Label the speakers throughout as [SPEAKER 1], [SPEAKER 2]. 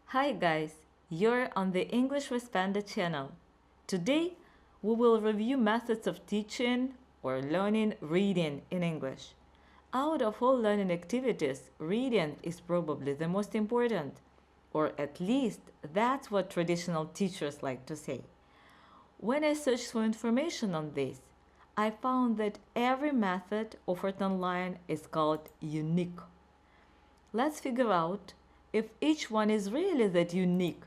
[SPEAKER 1] Hi guys, you're on the English with Panda channel. Today we will review methods of teaching or learning reading in English. Out of all learning activities, reading is probably the most important, or at least that's what traditional teachers like to say. When I searched for information on this, I found that every method offered online is called unique. Let's figure out if each one is really that unique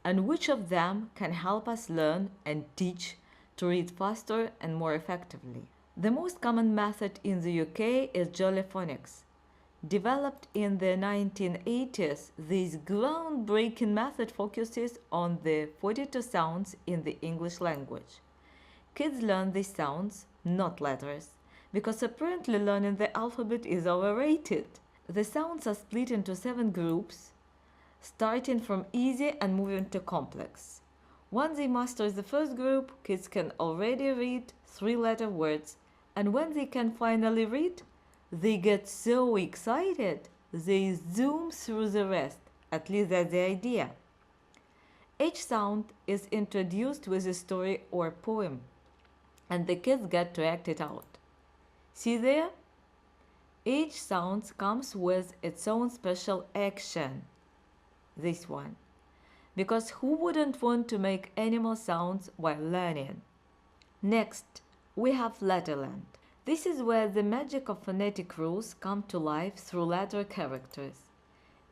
[SPEAKER 1] and which of them can help us learn and teach to read faster and more effectively. The most common method in the UK is Jollyphonics. Developed in the 1980s, this groundbreaking method focuses on the 42 sounds in the English language. Kids learn these sounds, not letters, because apparently learning the alphabet is overrated. The sounds are split into 7 groups, starting from easy and moving to complex. Once they master the first group, kids can already read 3-letter words, and when they can finally read, they get so excited they zoom through the rest. At least that's the idea. Each sound is introduced with a story or poem, and the kids get to act it out. See there? Each sound comes with its own special action. This one. Because who wouldn't want to make animal sounds while learning? Next, we have Letterland. This is where the magic of phonetic rules come to life through letter characters.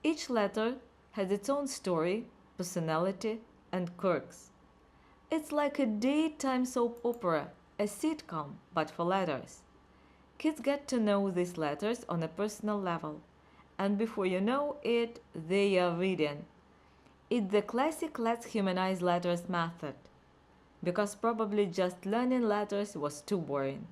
[SPEAKER 1] Each letter has its own story, personality, and quirks. It's like a daytime soap opera, a sitcom, but for letters. Kids get to know these letters on a personal level, and before you know it, they are reading. It's the classic let's humanize letters method, because probably just learning letters was too boring.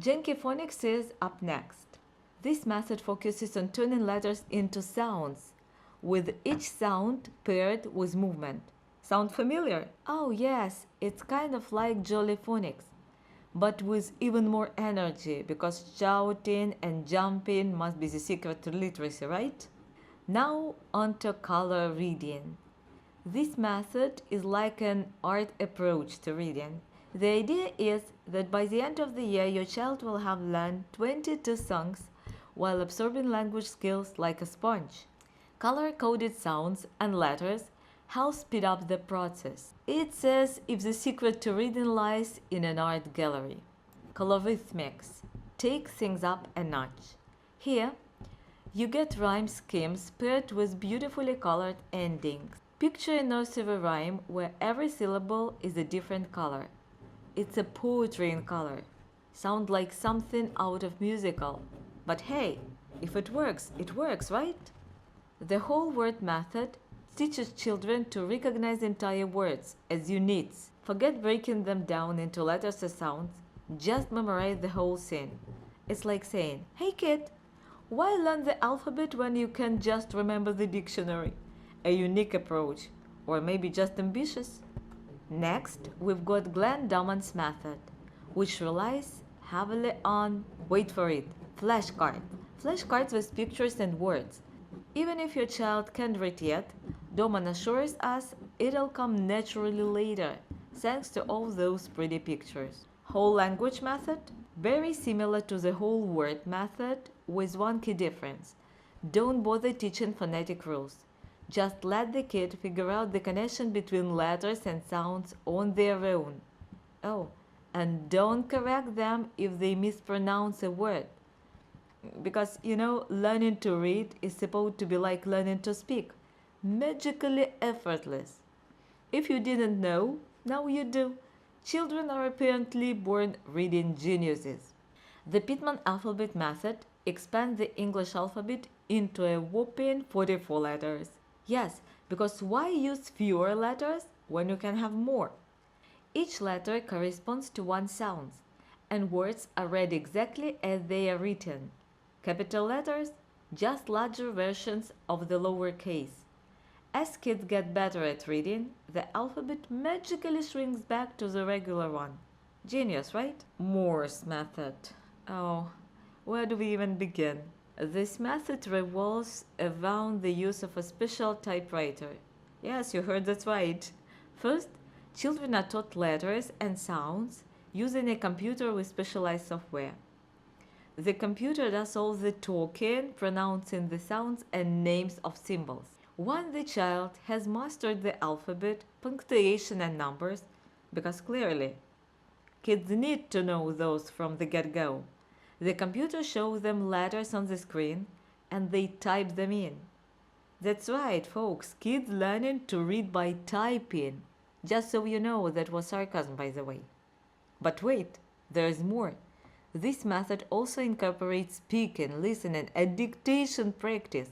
[SPEAKER 1] Genki Phonics is up next. This method focuses on turning letters into sounds, with each sound paired with movement. Sound familiar? Oh yes, it's kind of like Jollyphonics, but with even more energy, because shouting and jumping must be the secret to literacy, right? Now on to color reading. This method is like an art approach to reading. The idea is that by the end of the year your child will have learned 22 songs while absorbing language skills like a sponge. Color-coded sounds and letters help speed up the process. It's as if the secret to reading lies in an art gallery. Colorithmics take things up a notch. Here, you get rhyme schemes paired with beautifully colored endings. Picture a nursery rhyme where every syllable is a different color. It's a poetry in color. Sound like something out of musical. But hey, if it works, right? The whole word method teaches children to recognize entire words as units. Forget breaking them down into letters or sounds. Just memorize the whole thing. It's like saying, hey kid, why learn the alphabet when you can just remember the dictionary? A unique approach, or maybe just ambitious. Next, we've got Glenn Doman's method, which relies heavily on, wait for it, flashcards. Flashcards with pictures and words. Even if your child can't read yet, Doman assures us it'll come naturally later, thanks to all those pretty pictures. Whole language method? Very similar to the whole word method, with one key difference. Don't bother teaching phonetic rules. Just let the kid figure out the connection between letters and sounds on their own. Oh, and don't correct them if they mispronounce a word. Because, learning to read is supposed to be like learning to speak. Magically effortless. If you didn't know, now you do. Children are apparently born reading geniuses. The Pitman alphabet method expands the English alphabet into a whopping 44 letters. Yes, because why use fewer letters when you can have more? Each letter corresponds to one sound, and words are read exactly as they are written. Capital letters, just larger versions of the lowercase. As kids get better at reading, the alphabet magically shrinks back to the regular one. Genius, right? Morse method. Oh, where do we even begin? This method revolves around the use of a special typewriter. Yes, you heard that right. First, children are taught letters and sounds using a computer with specialized software. The computer does all the talking, pronouncing the sounds and names of symbols. Once the child has mastered the alphabet, punctuation, and numbers, because clearly kids need to know those from the get go, the computer shows them letters on the screen and they type them in. That's right, folks, kids learning to read by typing. Just so you know, that was sarcasm, by the way. But wait, there is more. This method also incorporates speaking, listening, and dictation practice.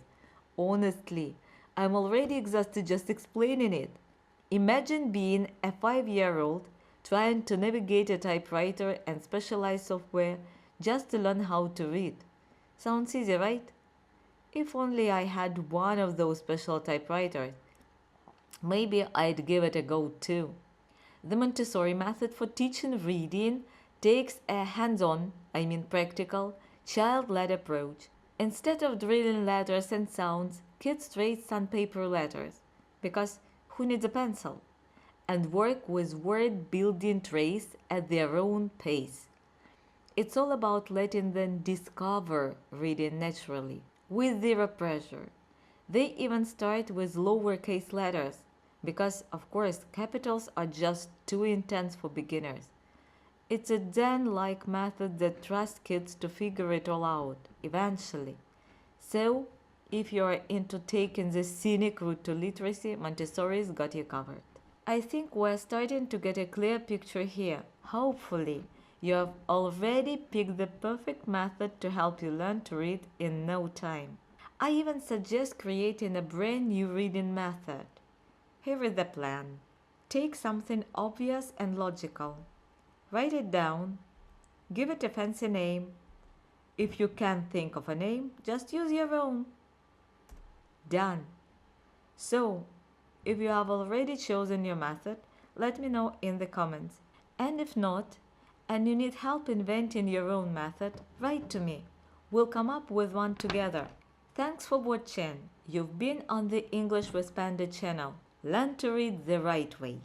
[SPEAKER 1] Honestly, I'm already exhausted just explaining it. Imagine being a 5-year-old trying to navigate a typewriter and specialized software just to learn how to read. Sounds easy, right? If only I had one of those special typewriters. Maybe I'd give it a go too. The Montessori method for teaching reading takes a hands-on, practical, child-led approach. Instead of drilling letters and sounds, kids trace sandpaper letters, because who needs a pencil? And work with word-building traits at their own pace. It's all about letting them discover reading naturally, with zero pressure. They even start with lowercase letters, because of course capitals are just too intense for beginners. It's a Zen-like method that trusts kids to figure it all out, eventually. So, if you're into taking the scenic route to literacy, Montessori's got you covered. I think we're starting to get a clear picture here. Hopefully, you have already picked the perfect method to help you learn to read in no time. I even suggest creating a brand new reading method. Here is the plan. Take something obvious and logical. Write it down. Give it a fancy name. If you can't think of a name, just use your own. Done. So, if you have already chosen your method, let me know in the comments. And if not, and you need help inventing your own method, write to me. We'll come up with one together. Thanks for watching. You've been on the English with Panda channel. Learn to read the right way.